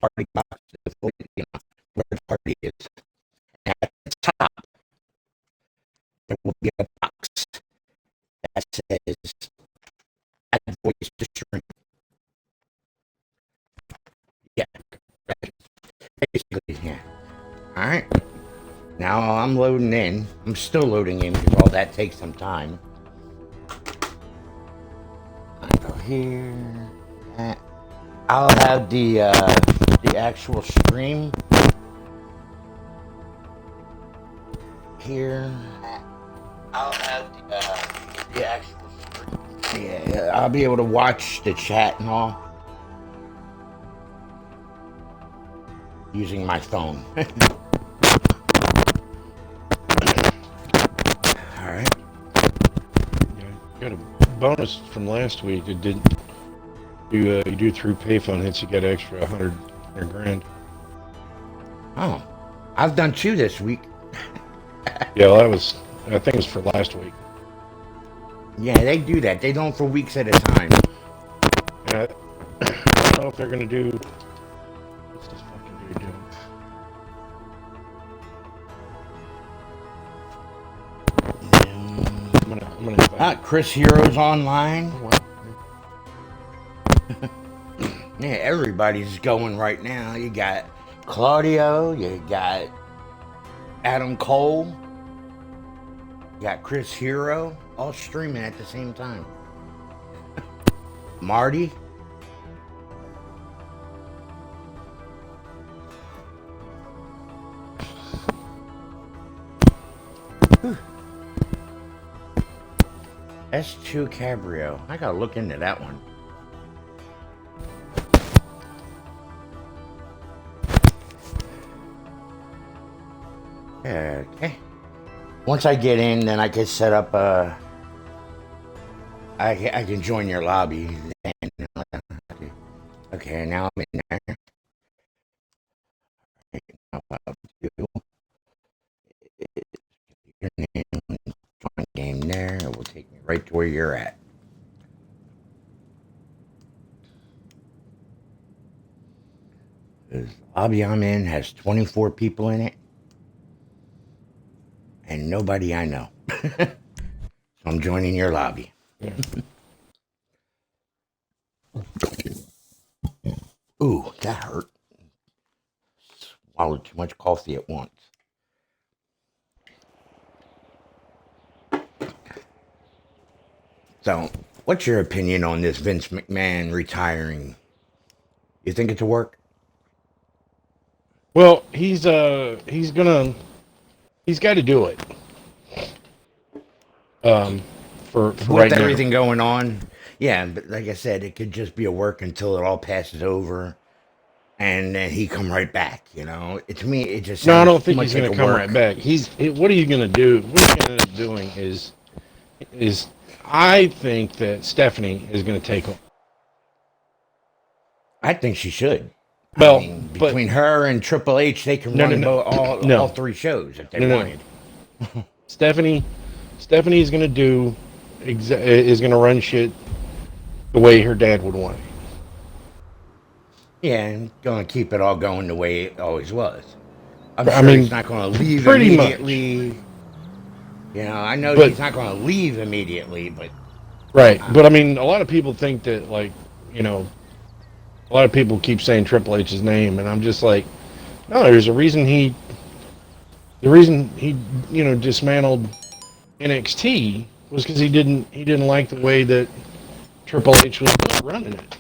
party box, you know, where the party is. And at the top, there will be a box that says add voice to stream. Yeah, basically, yeah. All right. Now I'm loading in. I'm still loading in because all that takes some time. I go here. I'll have the actual stream here. I'll have the actual stream. Yeah, I'll be able to watch the chat and all using my phone. All right. Yeah, got a bonus from last week. It did. You do through payphone hits, you get extra 100 grand. Oh, I've done 2 this week. Yeah, well, that was. I think it was for last week. Yeah, they do that. They don't for weeks at a time. I don't know if they're gonna do. What's this fucking dude doing? I'm gonna invite. Chris Hero's online. Oh, wow. Yeah, everybody's going right now. You got Claudio, you got Adam Cole, you got Chris Hero, all streaming at the same time. Marty. S2 Cabrio. I gotta look into that one. Okay. Once I get in, then I can set up I can join your lobby. Okay, now I'm in there. Your name, join game there. It will take me right to where you're at. The lobby I'm in has 24 people in it, and nobody I know. So I'm joining your lobby. Yeah. Ooh, that hurt. Swallowed too much coffee at once. So, what's your opinion on this Vince McMahon retiring? You think it's a work? Well, he's got to do it. For With right everything now. going on, yeah. But like I said, it could just be a work until it all passes over, and then he come right back. You know, to me, it just No, I sounds don't too think much he's like going a to come work. right back. What are you going to do? What he's going to end up doing is I think that Stephanie is going to take him. I think she should. Well, I mean, between her and Triple H, they can run all 3 shows if they wanted. Stephanie is going to do is going to run shit the way her dad would want it. Yeah, and going to keep it all going the way it always was. I'm sure he's not going to leave pretty immediately. Much. You know, I know he's not going to leave immediately, but right. But I mean, a lot of people think that, like, you know, a lot of people keep saying Triple H's name, and I'm just like, no, there's a reason he dismantled NXT was because he didn't like the way that Triple H was running it.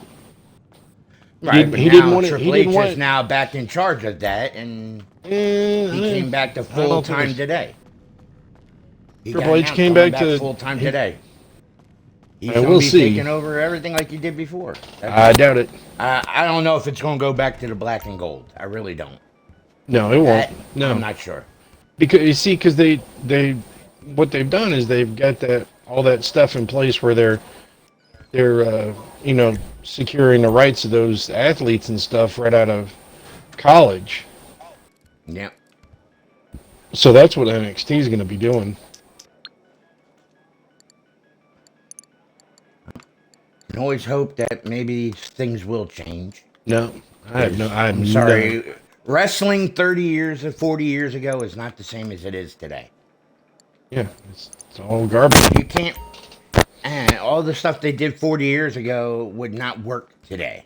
right. But now Triple H is now back in charge of that, and he came back to full time today. Triple H came back to full time today. He's going to be taking over everything like he did before. I doubt it. I don't know if it's going to go back to the black and gold. I really don't. No, it won't. No, I'm not sure. Because you see, because they what they've done is they've got all that stuff in place where they're securing the rights of those athletes and stuff right out of college. Yeah. So that's what NXT is going to be doing. Can always hope that maybe things will change. No, I'm sorry. Wrestling 30 years or 40 years ago is not the same as it is today. Yeah, it's all garbage. You can't. And all the stuff they did 40 years ago would not work today.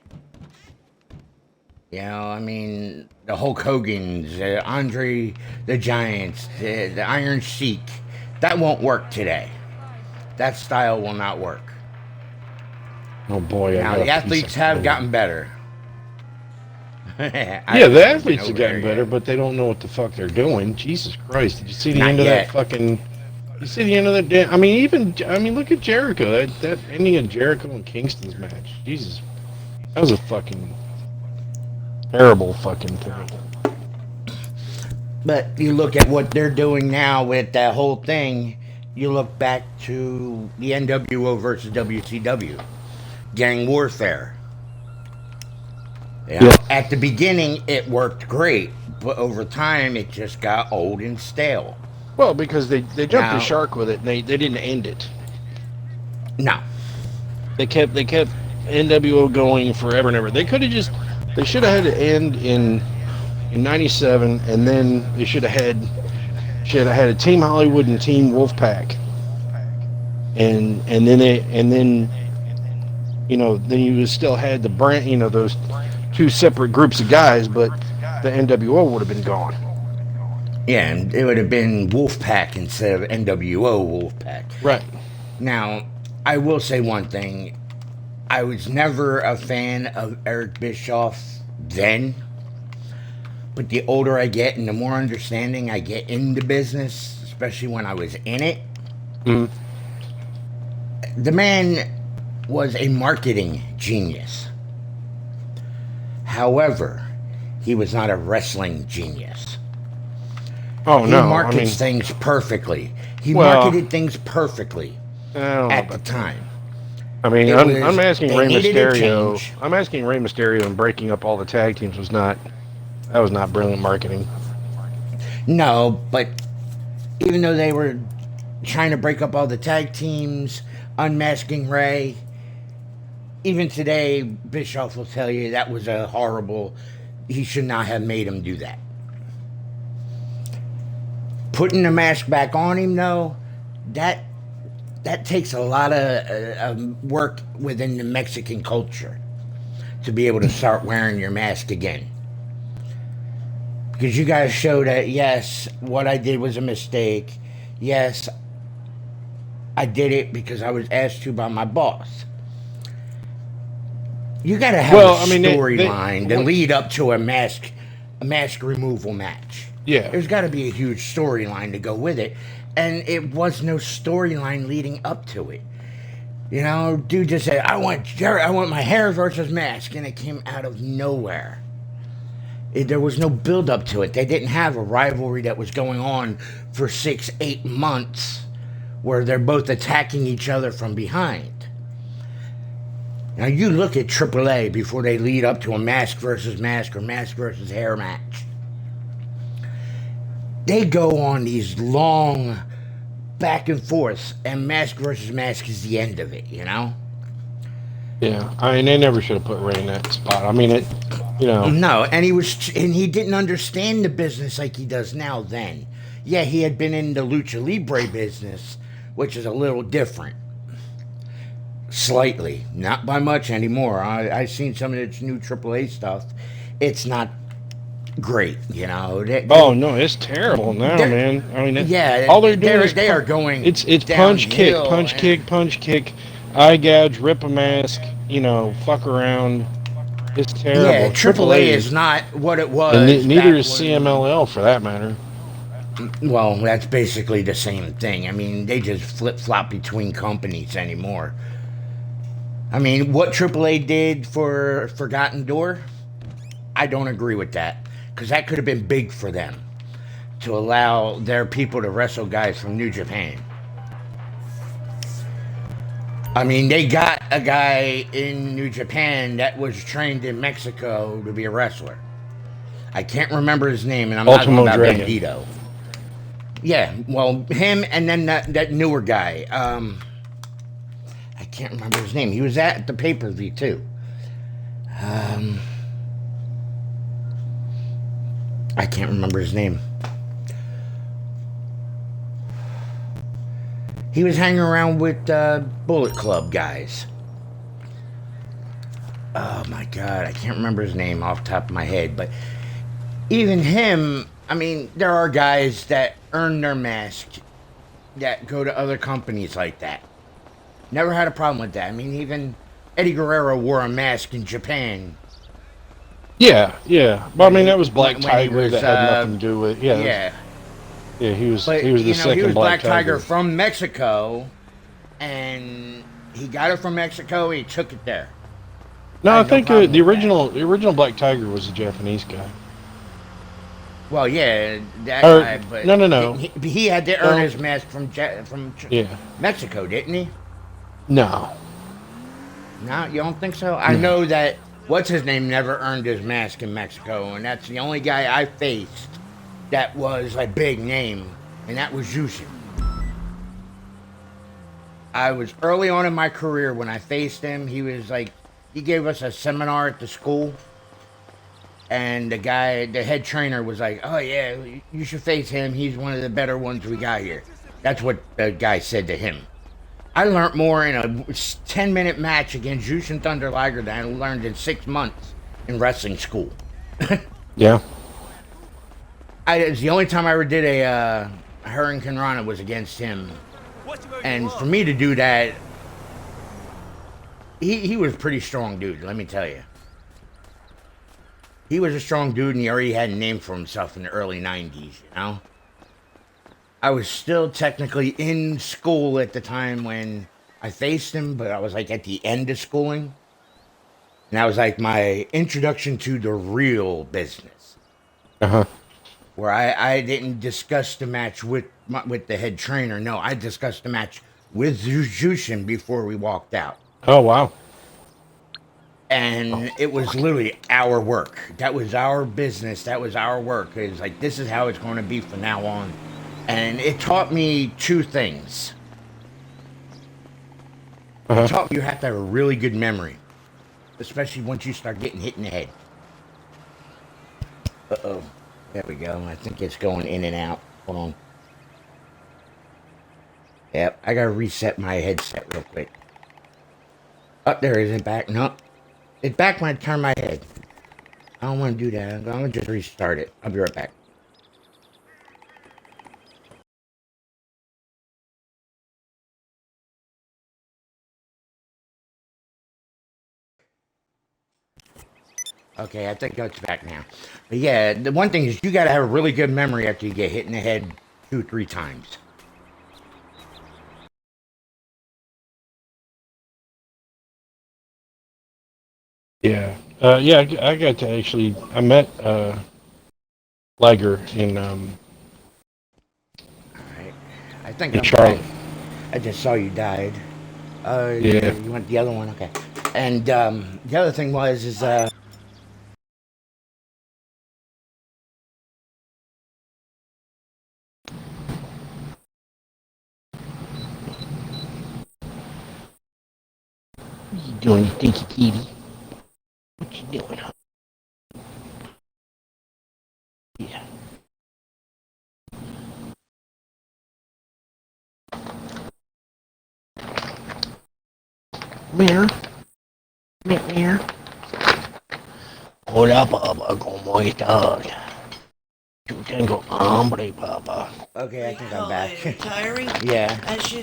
You know, I mean, the Hulk Hogan's, Andre the Giant's, the Iron Sheik, that won't work today. That style will not work. Oh boy! Now the athletes have gotten better. Yeah, the athletes have gotten better, but they don't know what the fuck they're doing. Jesus Christ! Did you see the end of that fucking? You see the end of that? I mean, look at Jericho. That ending of Jericho and Kingston's match. Jesus, that was a fucking terrible fucking thing. But you look at what they're doing now with that whole thing. You look back to the NWO versus WCW, gang warfare. You know, Yeah. At the beginning, it worked great, but over time, it just got old and stale. Well, because they jumped the shark with it, and they didn't end it. No. They kept NWO going forever and ever. They should have had it end in '97, and then they should have had a Team Hollywood and Team Wolfpack, and then you know, then you still had the brand, you know, those two separate groups of guys, but the NWO would have been gone. Yeah, and it would have been Wolfpack instead of NWO Wolfpack. Right. Now, I will say one thing. I was never a fan of Eric Bischoff then. But the older I get and the more understanding I get in the business, especially when I was in it, the man was a marketing genius. However, he was not a wrestling genius. Oh, no. He markets things perfectly. He marketed things perfectly at the time. I mean, I'm asking Rey Mysterio. I'm asking Rey Mysterio, and breaking up all the tag teams was not brilliant marketing. No, but even though they were trying to break up all the tag teams, unmasking Rey, even today, Bischoff will tell you that was a horrible. He should not have made him do that. Putting the mask back on him, though, that takes a lot of work within the Mexican culture to be able to start wearing your mask again. Because you guys show that, yes, what I did was a mistake. Yes, I did it because I was asked to by my boss. You got to have a storyline to lead up to a mask removal match. Yeah. There's got to be a huge storyline to go with it. And it was no storyline leading up to it. You know, dude just said, I want my hair versus mask. And it came out of nowhere. There was no build up to it. They didn't have a rivalry that was going on for 6-8 months where they're both attacking each other from behind. Now you look at AAA before they lead up to a mask versus mask or mask versus hair match. They go on these long back and forths, and mask versus mask is the end of it, you know? Yeah, I mean, they never should have put Ray in that spot. I mean, No, and he didn't understand the business like he does now then. Yeah, he had been in the Lucha Libre business, which is a little different. Slightly. Not by much anymore. I've seen some of its new AAA stuff. It's not great, you know. No, it's terrible now, man. I mean, all they're doing is they are going. It's punch, kick, eye gouge, rip a mask, you know, fuck around. It's terrible. Yeah, AAA is not what it was. And neither is CMLL for that matter. Well, that's basically the same thing. I mean, they just flip flop between companies anymore. I mean, what AAA did for Forgotten Door, I don't agree with that. Because that could have been big for them to allow their people to wrestle guys from New Japan. I mean, they got a guy in New Japan that was trained in Mexico to be a wrestler. I can't remember his name, and I'm not talking about Bandito. Yeah, well, him and then that newer guy. I can't remember his name. He was at the pay-per-view, too. I can't remember his name. He was hanging around with Bullet Club guys. Oh my god, I can't remember his name off the top of my head, but even him, I mean, there are guys that earn their mask that go to other companies like that. Never had a problem with that. I mean, even Eddie Guerrero wore a mask in Japan. Yeah, yeah. But I mean, that was Black When he Tiger. was, That had nothing to do with. Yeah, yeah. yeah. He was But, the he second was Black Black Tiger Tiger. from Mexico, and he got it from Mexico, he took it there. No, I I had no think problem the with that. original Black Tiger was a Japanese guy. Well, yeah, that Or guy, but no. he had to earn his mask from Yeah. Mexico, didn't he? No. No, you don't think so? I know that what's his name never earned his mask in Mexico, and that's the only guy I faced that was a big name, and that was Jushin. I was early on in my career when I faced him. He gave us a seminar at the school, and the head trainer was like, "Oh yeah, you should face him. He's one of the better ones we got here." That's what the guy said to him. I learned more in a 10-minute match against Jushin Thunder Liger than I learned in 6 months in wrestling school. Yeah. It's the only time I ever did a Hurricane Rana was against him. And for me to do that, he was a pretty strong dude, let me tell you. He was a strong dude, and he already had a name for himself in the early 90s, you know? I was still technically in school at the time when I faced him, but I was like at the end of schooling. And that was like my introduction to the real business. Uh-huh. Where I didn't discuss the match with the head trainer. No, I discussed the match with Jushin before we walked out. Oh wow. And it was literally our work. That was our business. That was our work. It was like, this is how it's going to be from now on. And it taught me two things. It taught me you have to have a really good memory, especially once you start getting hit in the head. Uh-oh. There we go. I think it's going in and out. Hold on. Yep, I gotta reset my headset real quick. Oh, there it is. It back. No. It's back when I turn my head. I don't want to do that. I'm gonna just restart it. I'll be right back. Okay, I think that's back now. But yeah, the one thing is you gotta have a really good memory after you get hit in the head 2-3 times. Yeah. Yeah. I got to actually. I met Liger in Alright. I think in I'm back. Charlotte. I just saw you died. Yeah. You want the other one? Okay. And the other thing is What you doing, you stinky kitty? What you doing, huh? Yeah. Come here. Hola, papá, ¿cómo estás? Yo tengo hambre, papá. okay, I think I'm back. Retiring? Yeah. And she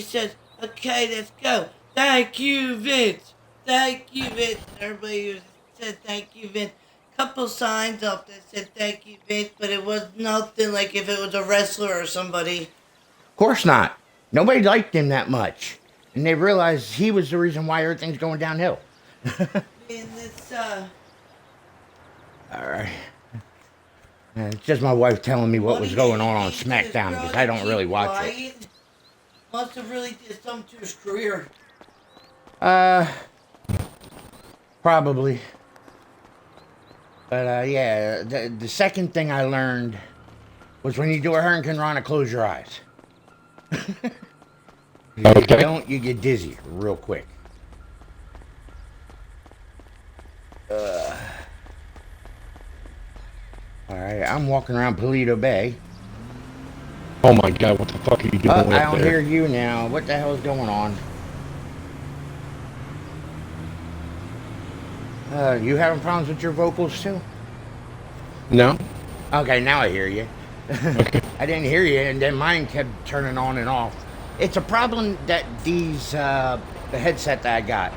says, okay, let's go. Thank you, Vince. Thank you, Vince. Everybody said thank you, Vince. Couple signs up that said thank you, Vince, but it was nothing like if it was a wrestler or somebody. Of course not. Nobody liked him that much. And they realized he was the reason why everything's going downhill. In this, Alright. It's just my wife telling me what was going on this SmackDown girl because I don't keep really watch it. lying must have really did something to his career. Probably. But yeah, the second thing I learned was when you do a Hurricane Rana, close your eyes. If you don't, you get dizzy real quick. All right, I'm walking around Paleto Bay. Oh my God, what the fuck are you doing Oh, I up don't there? hear you now. What the hell is going on? You having problems with your vocals too? No? Okay, now I hear you. Okay. I didn't hear you, and then mine kept turning on and off. It's a problem that the headset that I got.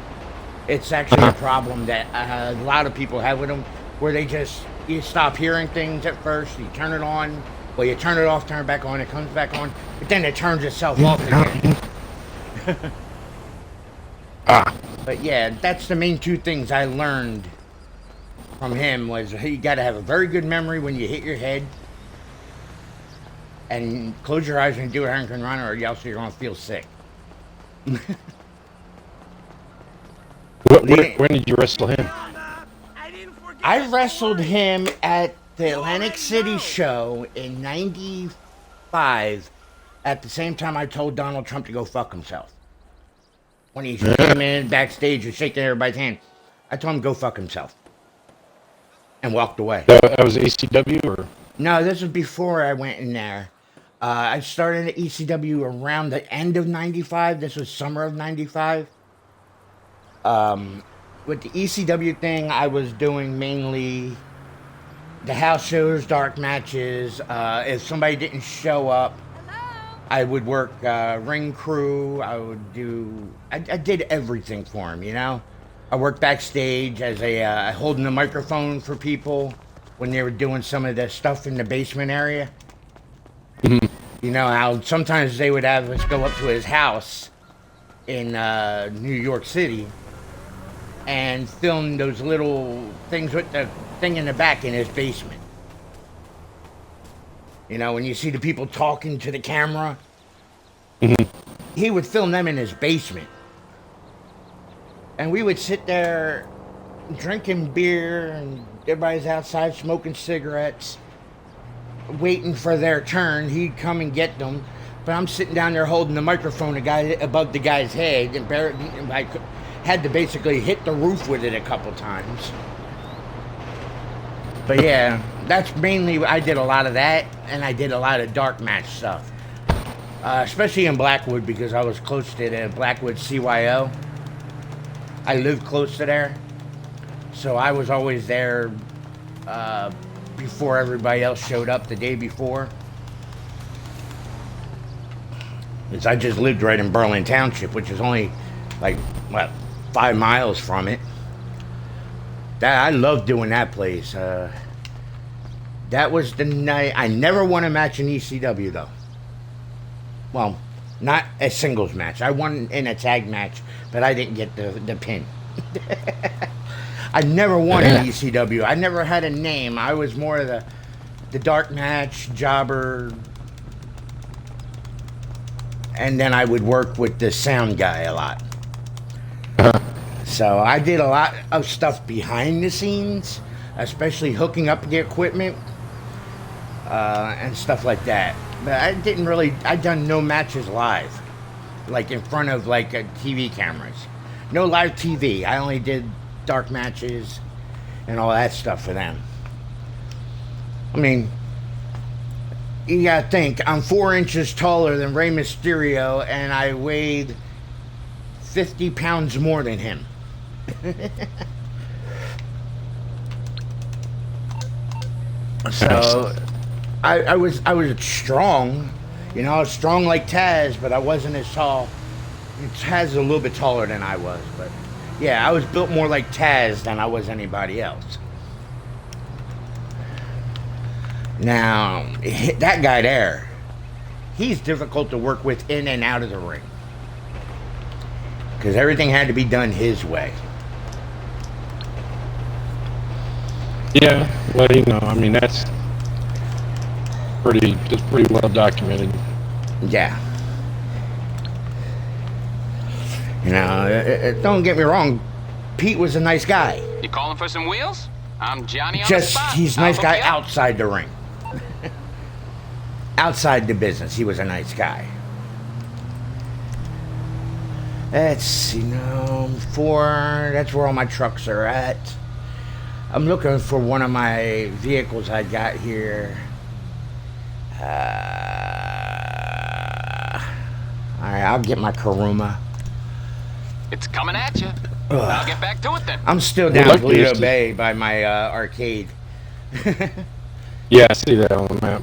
It's actually a Uh-huh. problem that a lot of people have with them, where you stop hearing things at first, you turn it on, well, you turn it off, turn it back on, it comes back on, but then it turns itself off again. Ah, But yeah, that's the main two things I learned from him was you got to have a very good memory when you hit your head, and close your eyes when you do a hurricane run, or else you're gonna feel sick. Leading, when did you wrestle him? I wrestled him at the Atlantic City show in '95. At the same time, I told Donald Trump to go fuck himself. When he came in backstage and shaking everybody's hand, I told him to go fuck himself, and walked away. That was ACW or? No, this was before I went in there. I started at ECW around the end of '95. This was summer of '95. With the ECW thing, I was doing mainly the house shows, dark matches. If somebody didn't show up, I would work ring crew. I did everything for him, you know? I worked backstage as holding the microphone for people when they were doing some of the stuff in the basement area. Mhm. You know how sometimes they would have us go up to his house in New York City and film those little things with the thing in the back in his basement. You know, when you see the people talking to the camera, he would film them in his basement. And we would sit there drinking beer, and everybody's outside smoking cigarettes, waiting for their turn. He'd come and get them. But I'm sitting down there holding the microphone above the guy's head, and I had to basically hit the roof with it a couple times. But yeah, that's mainly, I did a lot of that, and I did a lot of dark match stuff. Especially in Blackwood, because I was close to the Blackwood CYO. I lived close to there. So I was always there before everybody else showed up the day before. Because I just lived right in Berlin Township, which is only like, 5 miles from it. I loved doing that place. That was the night. I never won a match in ECW, though. Well, not a singles match. I won in a tag match, but I didn't get the pin. I never won in ECW. I never had a name. I was more of the dark match, jobber. And then I would work with the sound guy a lot. So I did a lot of stuff behind the scenes, especially hooking up the equipment and stuff like that. But I done no matches live, like in front of TV cameras. No live TV. I only did dark matches and all that stuff for them. I mean, you gotta think, I'm 4 inches taller than Rey Mysterio, and I weighed 50 pounds more than him. So I was strong, you know, I was strong like Taz, but I wasn't as tall. Taz is a little bit taller than I was, but yeah, I was built more like Taz than I was anybody else. Now, that guy there, he's difficult to work with in and out of the ring, because everything had to be done his way. Yeah, well, you know, I mean, that's pretty well documented. Yeah. You know, don't get me wrong, Pete was a nice guy. You calling for some wheels? I'm Johnny on the Just, spot. he's a nice I'll guy hook you up. outside the ring. Outside the business, he was a nice guy. Let's see, that's where all my trucks are at. I'm looking for one of my vehicles I got here. All right, I'll get my Karuma. It's coming at you. I'll get back to it then. I'm still down Toledo Bay by my arcade. Yeah, I see that on the map.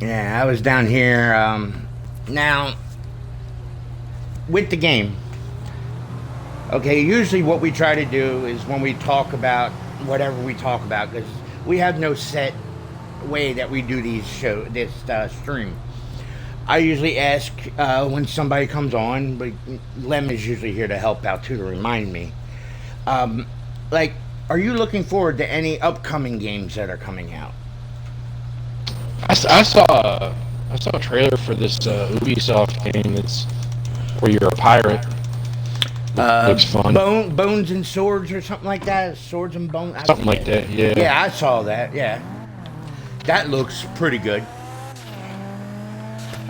Yeah, I was down here. Now, with the game, okay, usually what we try to do is when we talk about whatever we talk about, because we have no set way that we do this stream. I usually ask when somebody comes on, but Lem is usually here to help out too, to remind me. Like, are you looking forward to any upcoming games that are coming out? I saw a trailer for this Ubisoft game that's where you're a pirate. Looks fun. Bones and Swords or something like that? Swords and Bones? Something like that, yeah. Yeah, I saw that, yeah. That looks pretty good.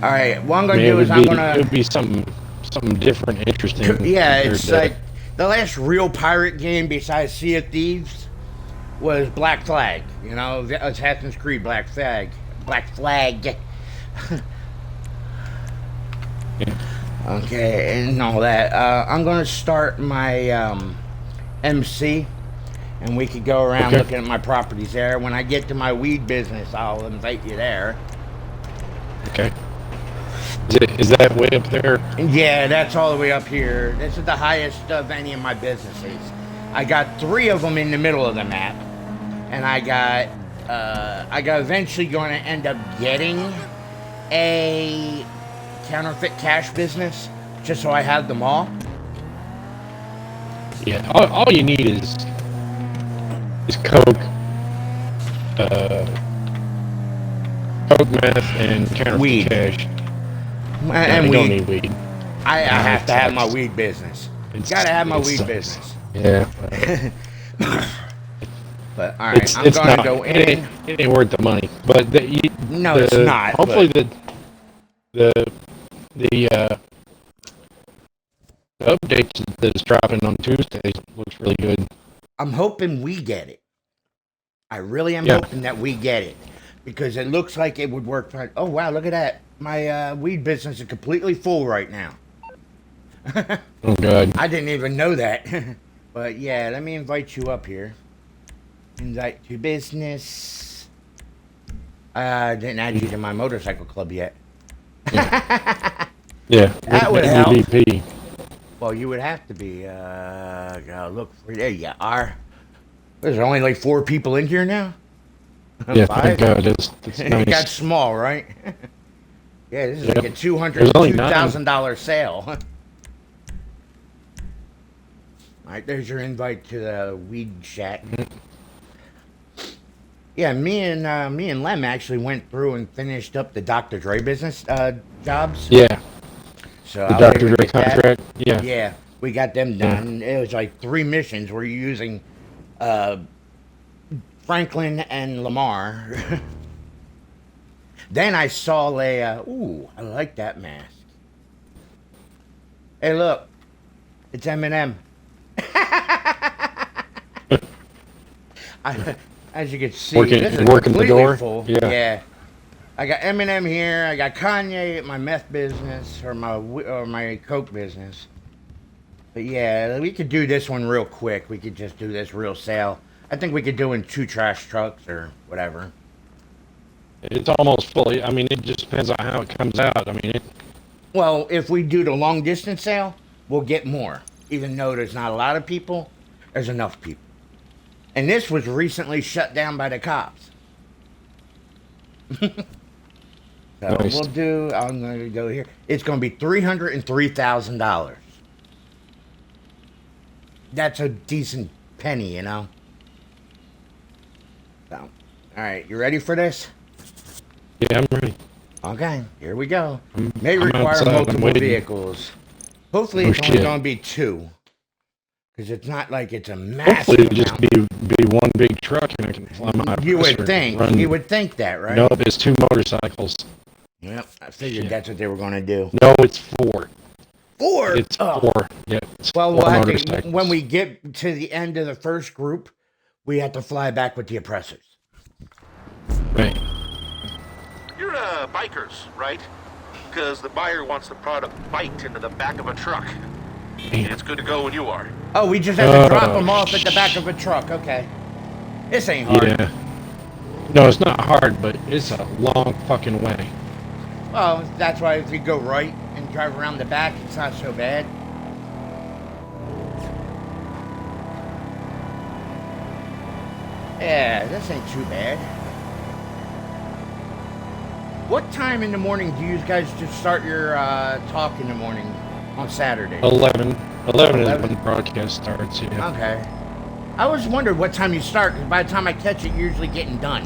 All right, what I'm gonna do is it would be something different, interesting. Yeah, it's like the last real pirate game besides Sea of Thieves was Black Flag. You know, Assassin's Creed Black Flag. Yeah. Okay, and all that. I'm gonna start my MC, and we could go around looking at my properties there. When I get to my weed business, I'll invite you there. Okay. Is that way up there? Yeah, that's all the way up here. This is the highest of any of my businesses. I got 3 of them in the middle of the map, and I got eventually going to end up getting a counterfeit cash business, just so I have them all. Yeah, all you need is coke, meth, and counterfeit cash. And weed. Don't need weed. I have to have my weed business. Gotta have my weed business. Yeah. But all right, I'm gonna go in. It ain't worth the money, but no, it's not. Hopefully the update that is dropping on Tuesday looks really good. I'm hoping we get it. I really am hoping that we get it, because it looks like it would work fine. Oh wow, look at that. My weed business is completely full right now. Oh God. I didn't even know that. But yeah, let me invite you up here. Invite to business. I didn't add you to my motorcycle club yet. Yeah. That would help. MVP. Well, you would have to be. Gotta look for. There you are. There's only like 4 people in here now. Yeah, 5? thank God. That's nice. It got small, right? Yeah, this is like a $202,000 sale. All right, there's your invite to the weed shack. Yeah, me and Lem actually went through and finished up the Dr. Dre business jobs. Yeah. So the Dr. Dre contract. Yeah. Yeah, we got them done. Yeah. It was like 3 missions where you're using Franklin and Lamar. Then I saw ooh, I like that mask. Hey, look, it's Eminem. As you can see, working the door. Full. Yeah. I got Eminem here. I got Kanye at my meth business or my coke business. But yeah, we could do this one real quick. We could just do this real sale. I think we could do in 2 trash trucks or whatever. It's almost fully. I mean, it just depends on how it comes out. I mean, well, if we do the long distance sale, we'll get more. Even though there's not a lot of people, there's enough people. And this was recently shut down by the cops. So nice. I'm going to go here. It's going to be $303,000. That's a decent penny, you know? So, all right, you ready for this? Yeah, I'm ready. Okay, here we go. May require multiple vehicles. Hopefully it's only going to be 2. Because it's not like it's a massive Hopefully it'll just be one big truck and I can fly my You would think. You would think that, right? No, it's 2 motorcycles. Yep, I figured that's what they were going to do. No, it's 4. 4? It's 4. Yeah. Well, we'll have to, when we get to the end of the first group, we have to fly back with the oppressors. Right. You're bikers, right? Because the buyer wants the product biked into the back of a truck. And it's good to go when you are. Oh, we just have to drop them off at the back of a truck. Okay. This ain't hard. Yeah. No, it's not hard, but it's a long fucking way. Well, that's why if we go right and drive around the back, it's not so bad. Yeah, this ain't too bad. What time in the morning do you guys just start your talk in the morning on Saturday? 11 is when the broadcast starts, yeah. Okay. I always wondered what time you start, because by the time I catch it, you're usually getting done.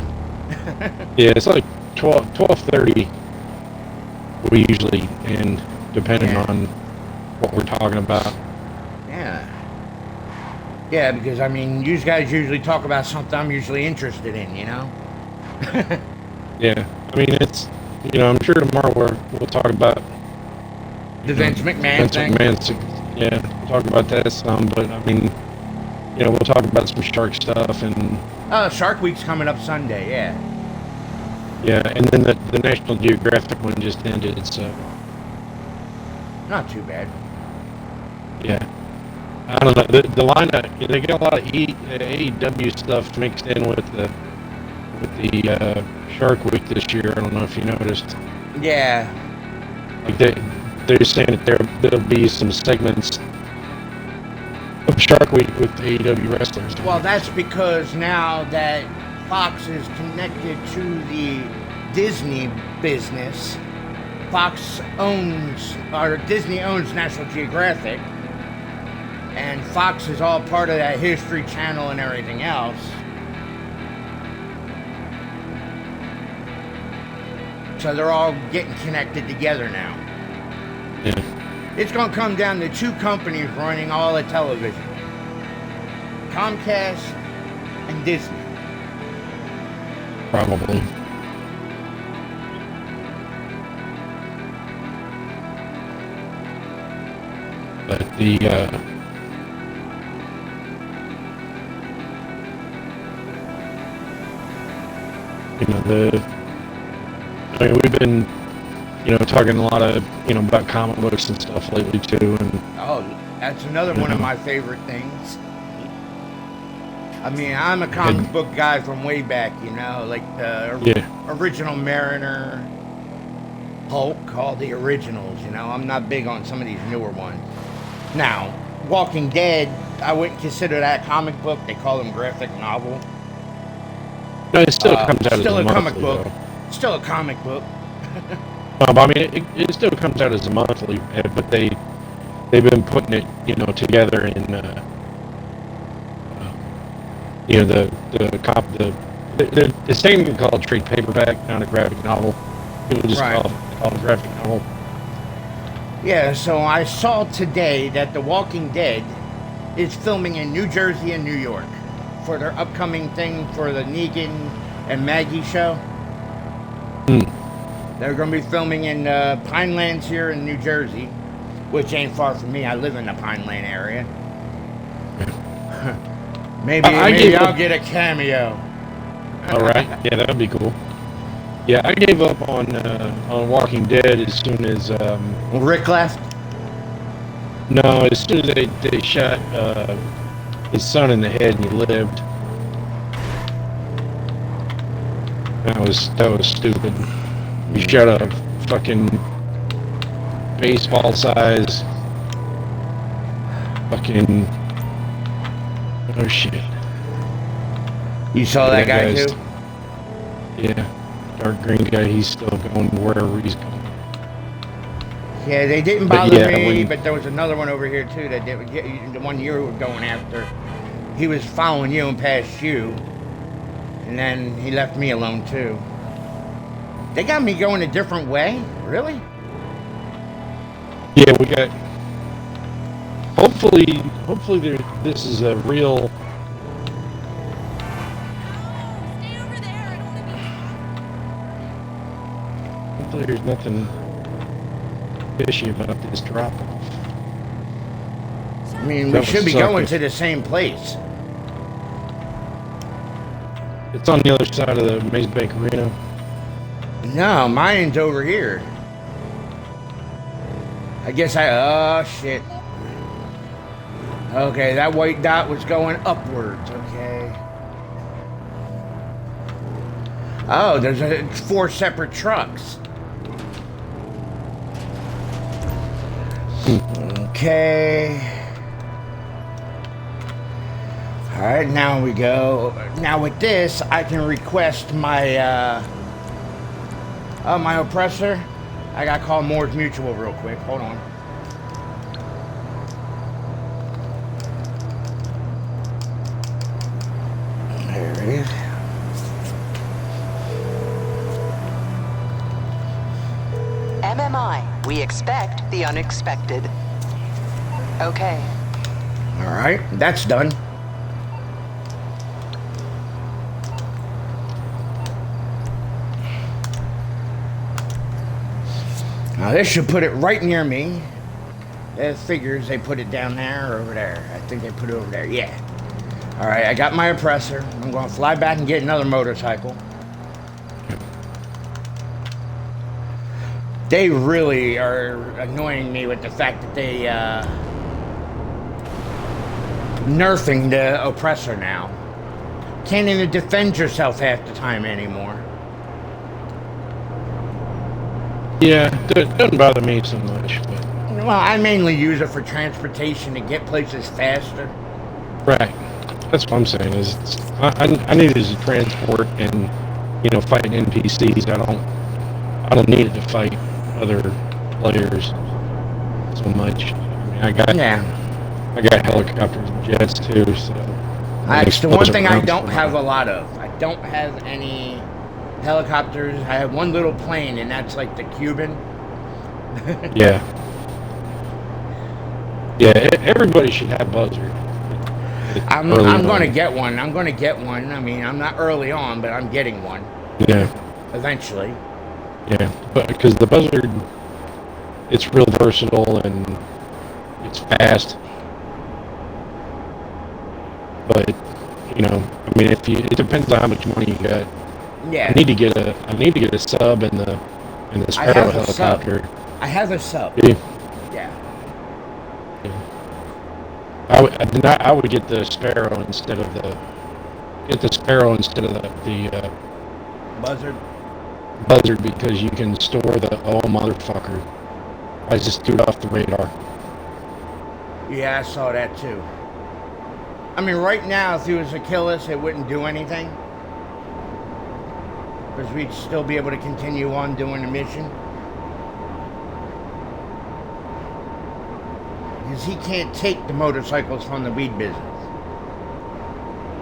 Yeah, it's like 12:30 we usually end, depending on what we're talking about. Yeah. Yeah, because, I mean, you guys usually talk about something I'm usually interested in, you know? Yeah, I mean, it's, you know, I'm sure tomorrow we'll talk about The Vince McMahon thing. Yeah, we'll talk about that some, but I mean, you know, we'll talk about some shark stuff and... Shark Week's coming up Sunday, yeah. Yeah, and then the National Geographic one just ended, so... Not too bad. Yeah. I don't know, the lineup, they got a lot of AEW stuff mixed in with the Shark Week this year. I don't know if you noticed. Yeah. Like they're saying that there'll be some segments of Shark Week with AEW wrestlers. Well, that's because now that Fox is connected to the Disney business, Disney owns National Geographic, and Fox is all part of that History Channel and everything else. So they're all getting connected together now. Yeah. It's going to come down to two companies running all the television. Comcast and Disney. Probably. But I mean, we've been, you know, talking a lot of, you know, about comic books and stuff lately too, and oh, that's another one of my favorite things. I mean, I'm a comic book guy from way back, you know, like the original Mariner, Hulk, all the originals, you know. I'm not big on some of these newer ones. Now, Walking Dead, I wouldn't consider that a comic book. They call them graphic novel. no, it still comes out still as a comic monthly, book. though. Still a comic book. But I mean, it still comes out as a monthly, but they've been putting it, you know, together in, you know, the same called trade paperback, not a graphic novel. People just call it a graphic novel. Yeah, so I saw today that The Walking Dead is filming in New Jersey and New York for their upcoming thing for the Negan and Maggie show. They're going to be filming in Pinelands here in New Jersey, which ain't far from me. I live in the Pineland area. maybe I'll get a cameo. All right, yeah, that would be cool. Yeah, I gave up on Walking Dead as soon as Rick left? No, as soon as they shot his son in the head and he lived. That was stupid. He shot a fucking baseball size fucking oh shit. You saw that guy too? Yeah. Dark green guy, he's still going wherever he's going. Yeah, they didn't bother me, but there was another one over here too that did, the one you were going after. He was following you and past you, and then he left me alone too. They got me going a different way? Really? Yeah, we got... Hopefully this is a real... Hopefully there's nothing fishy about this drop-off. I mean, we should be going to the same place. It's on the other side of the Maze Bank Arena. No, mine's over here. I guess oh shit. Okay, that white dot was going upwards, okay. Oh, there's 4 separate trucks. Okay. Alright, now we go. Now with this, I can request my, my oppressor. I gotta call Moore's Mutual real quick. Hold on. There it is. MMI, we expect the unexpected. Okay. Alright, that's done. Now this should put it right near me. It figures they put it down there or over there. I think they put it over there, yeah. Alright, I got my oppressor. I'm gonna fly back and get another motorcycle. They really are annoying me with the fact that they nerfing the oppressor now. Can't even defend yourself half the time anymore. Yeah, it doesn't bother me so much. But... Well, I mainly use it for transportation to get places faster. Right. That's what I'm saying. Is I need it as a transport and fight NPCs. I don't need it to fight other players so much. I mean, I got helicopters and jets too. So that's the one thing I don't have a lot of. I don't have any helicopters. I have one little plane, and that's like the Cuban. Yeah. Everybody should have Buzzard. I'm going to get one. I'm going to get one. I mean, I'm not early on, but I'm getting one. Yeah. Eventually. Yeah, but because the Buzzard, it's real versatile and it's fast. But I mean, it depends on how much money you got. Yeah. I need to get a sub and the Sparrow helicopter. I have a sub. Yeah. I would get the Sparrow instead of the Buzzard because you can store the motherfucker. I just threw it off the radar. Yeah, I saw that too. I mean, right now, if he was to kill us, it wouldn't do anything. Because we'd still be able to continue on doing the mission. Because he can't take the motorcycles from the weed business.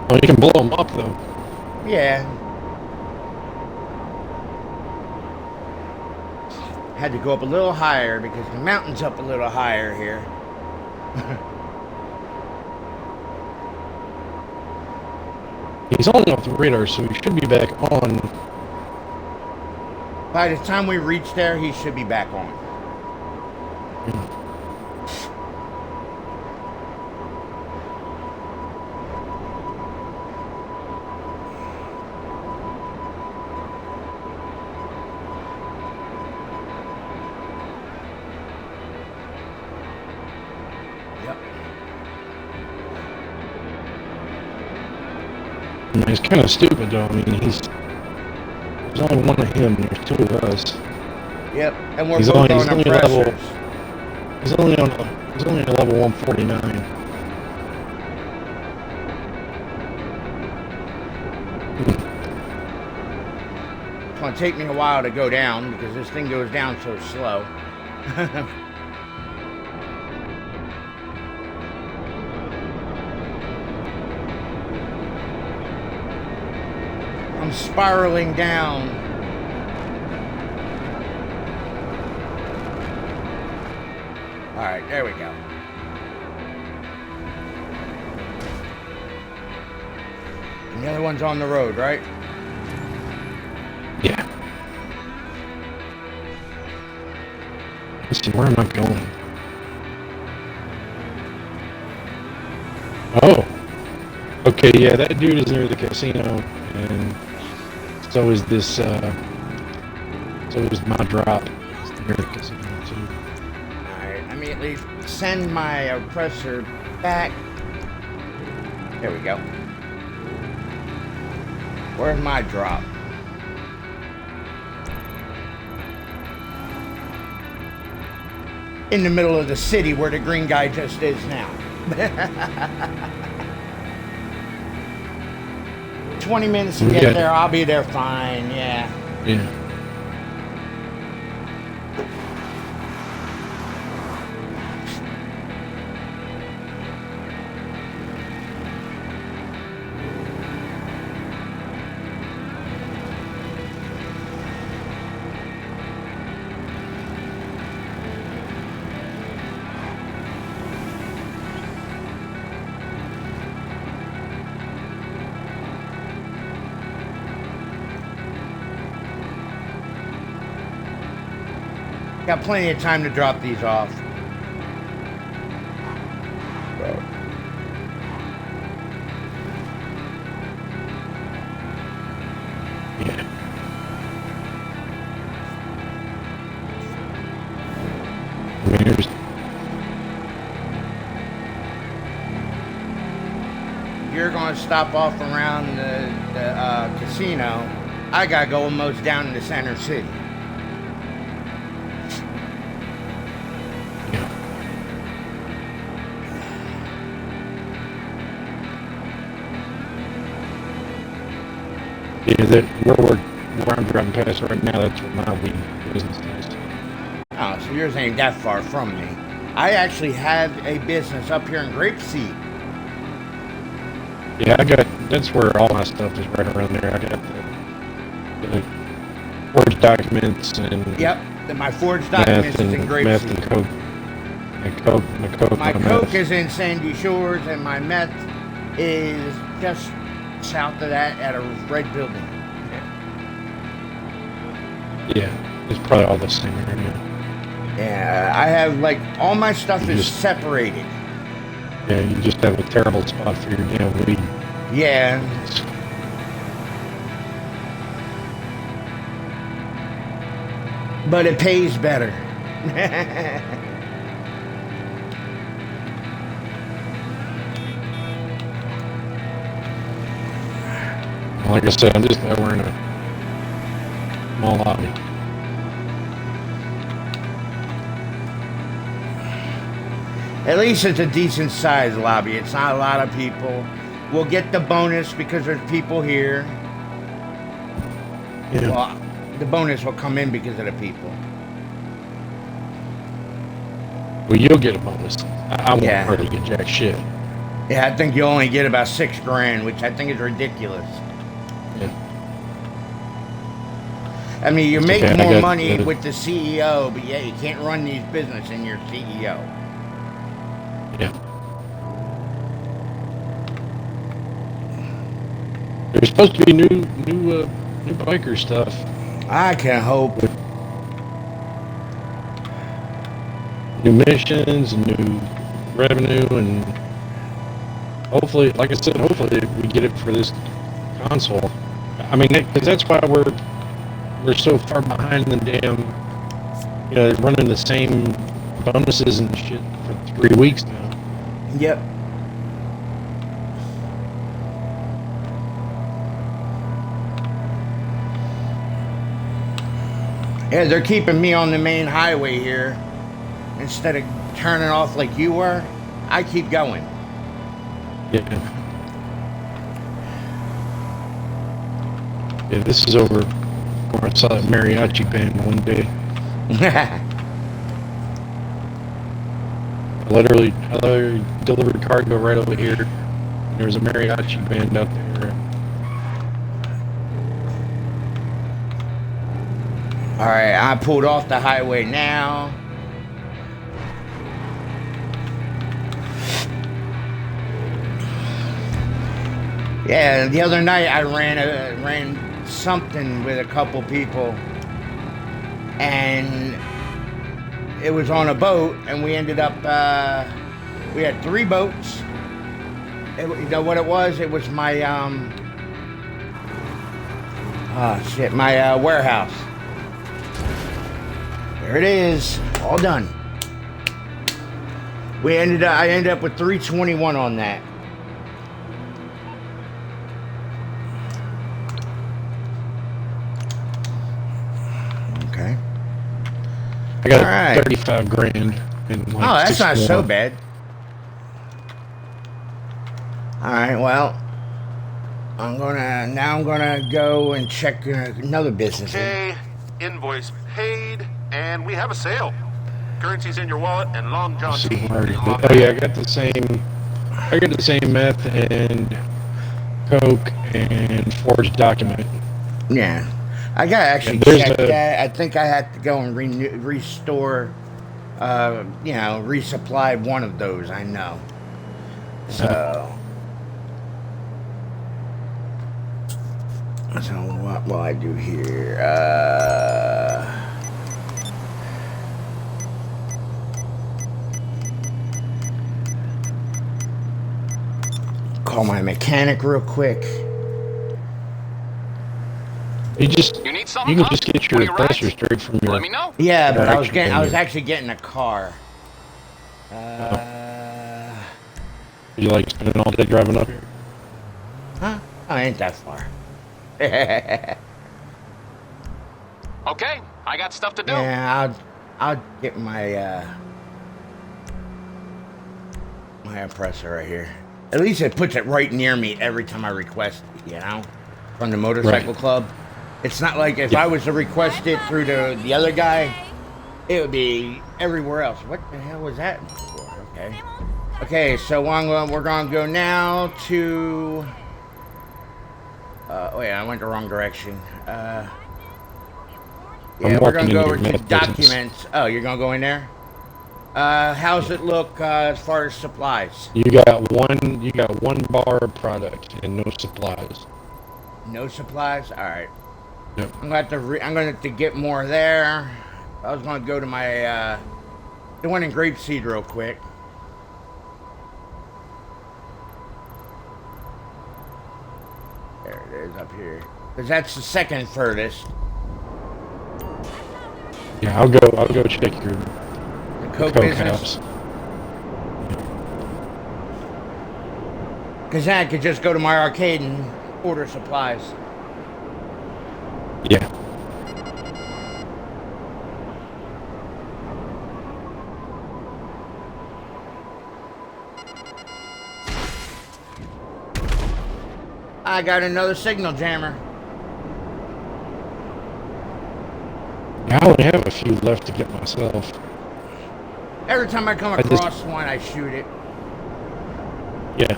Well, you can blow them up, though. Yeah. Had to go up a little higher because the mountain's up a little higher here. He's only off the radar, so he should be back on. By the time we reach there, he should be back on. I mean, it's kind of stupid, though. I mean, there's only one of him. There's 2 of us. Yep, and we're both on oppressors. He's only on level 149. It's gonna take me a while to go down because this thing goes down so slow. I'm spiraling down. Alright, there we go. And the other one's on the road, right? Yeah. Let's see, where am I going? Oh. Okay, yeah, that dude is near the casino, and so is this. So is my drop. It's near the casino too. Alright, let me at least send my oppressor back. There we go. Where's my drop? In the middle of the city where the green guy just is now. 20 minutes to get there, I'll be there fine, yeah. Yeah. Got plenty of time to drop these off. Yeah. I mean, there's You're going to stop off around the casino. I got to go almost down in the center city. Yeah, that where I'm driving past right now, that's where my weed business is. Oh, so yours ain't that far from me. I actually have a business up here in Grapeseed. Yeah, that's where all my stuff is right around there. I got the forged documents and Yep, my forged documents is in meth and Grapeseed. coke. My coke is in Sandy Shores, and my meth is just south of that at a red building. Yeah, it's probably all the same area. Yeah, I have like all my stuff is separated. Yeah, you just have a terrible spot for your damn weed. Yeah. But it pays better. Like I said, we're in a small lobby. At least it's a decent sized lobby. It's not a lot of people. We'll get the bonus because there's people here. Yeah. Well, the bonus will come in because of the people. Well, you'll get a bonus. I won't Yeah. hardly get jack shit. Yeah, I think you only get about $6,000, which I think is ridiculous. Yeah. I mean, you It's make okay, I more got money the- with the CEO, but yeah, you can't run these business in your CEO. Yeah. There's supposed to be new biker stuff. I can hope. New missions, new revenue, and hopefully, like I said, hopefully we get it for this console. I mean, because that's why we're so far behind the damn, running the same bonuses and shit for 3 weeks now. Yep. Yeah, they're keeping me on the main highway here. Instead of turning off like you were, I keep going. Yeah. Yeah, this is over where I saw that mariachi band one day. I literally delivered cargo right over here. There's a mariachi band out there. Alright, I pulled off the highway now. Yeah, the other night I ran something with a couple people, and it was on a boat, and we ended up we had 3 boats, You know what it was? It was my oh shit, my warehouse. There it is, all done. I ended up with 321 on that. Okay. I got All right. 35 grand. And like Oh, that's not so more. bad. All right, well, I'm gonna go and check another business. Okay, invoice paid, and we have a sale. Currency's in your wallet, and Long John See, T. already- is on oh yeah, that. I got the same meth and coke and forged document. Yeah, I gotta actually there's check a- that. I think I have to go and restore, resupply one of those. I know. So what will I do here? Call my mechanic real quick. You need something? You can just get your One of rides? pressure straight from your. Let me know. Yeah, but I Direction was menu. actually getting a car. You like spending all day driving up here? Huh? Oh, ain't that far. Okay, I got stuff to do. Yeah, I'll get my my oppressor right here. At least it puts it right near me every time I request it, you know, from the motorcycle club. It's not like if I was to request it through the other guy, it would be everywhere else. What the hell was that for? Okay. Okay, so we're gonna go now to. Oh yeah, I went the wrong direction. Yeah, we're gonna go over to documents. Oh, you're gonna go in there. How's it look as far as supplies? You got one bar of product and no supplies. No supplies. All right. Yep. I'm gonna have to get more there. I was gonna go to my the one in Grapeseed real quick. There it is up here. Cause that's the second furthest. Yeah, I'll go check your The Coke Coke business. house. Cause then I could just go to my arcade and order supplies. Yeah. I got another signal jammer. I only have a few left to get myself. Every time I come across one, I shoot it. Yeah.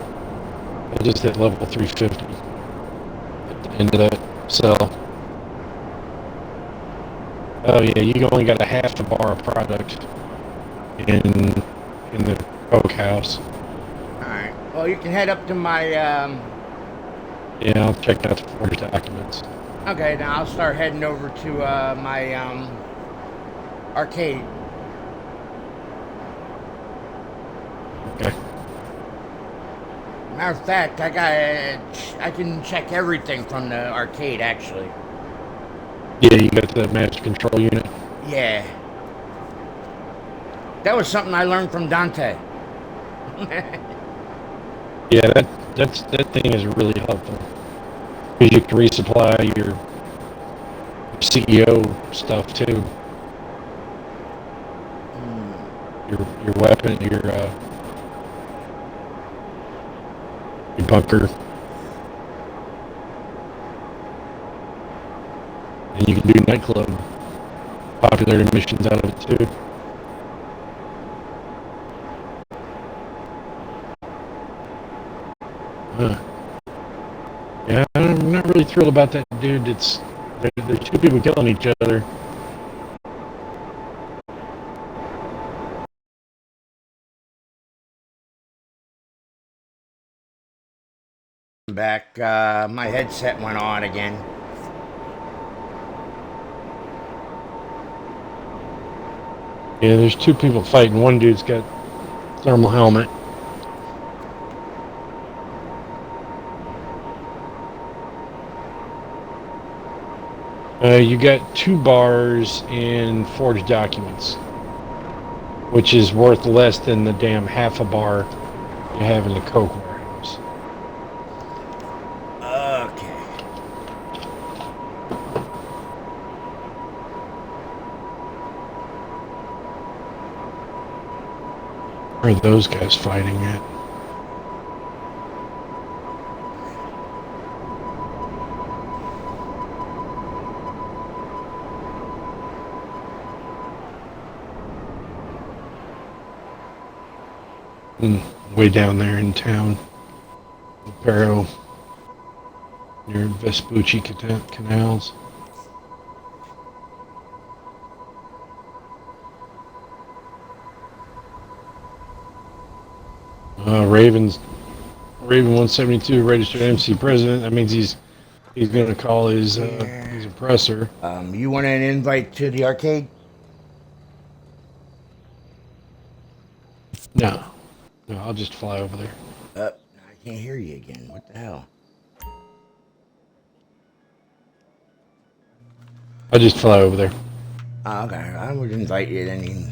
I just hit level 350 at the end of that cell. Oh yeah, you only got a half a bar of product in the Coke house. Alright. Well, you can head up to my, Yeah, I'll check out the forged documents. Okay, now I'll start heading over to, my, arcade. Okay. Matter of fact, I can check everything from the arcade, actually. Yeah, you got the master control unit. Yeah. That was something I learned from Dante. Yeah, that thing is really helpful because you can resupply your CEO stuff too. Your weapon, your bunker, and you can do nightclub popular missions out of it too. Yeah, I'm not really thrilled about that dude. There's two people killing each other. Back, my headset went on again. Yeah, there's two people fighting. One dude's got thermal helmet. You got 2 bars and forged documents, which is worth less than the damn half a bar you have in the Coke warehouse. Okay. Where are those guys fighting at? Way down there in town. Paro, near Vespucci canals. Raven 172 registered MC president. That means he's going to call his oppressor. You want an invite to the arcade? No, I'll just fly over there. I can't hear you again. What the hell? I'll just fly over there. Okay, I would invite you at any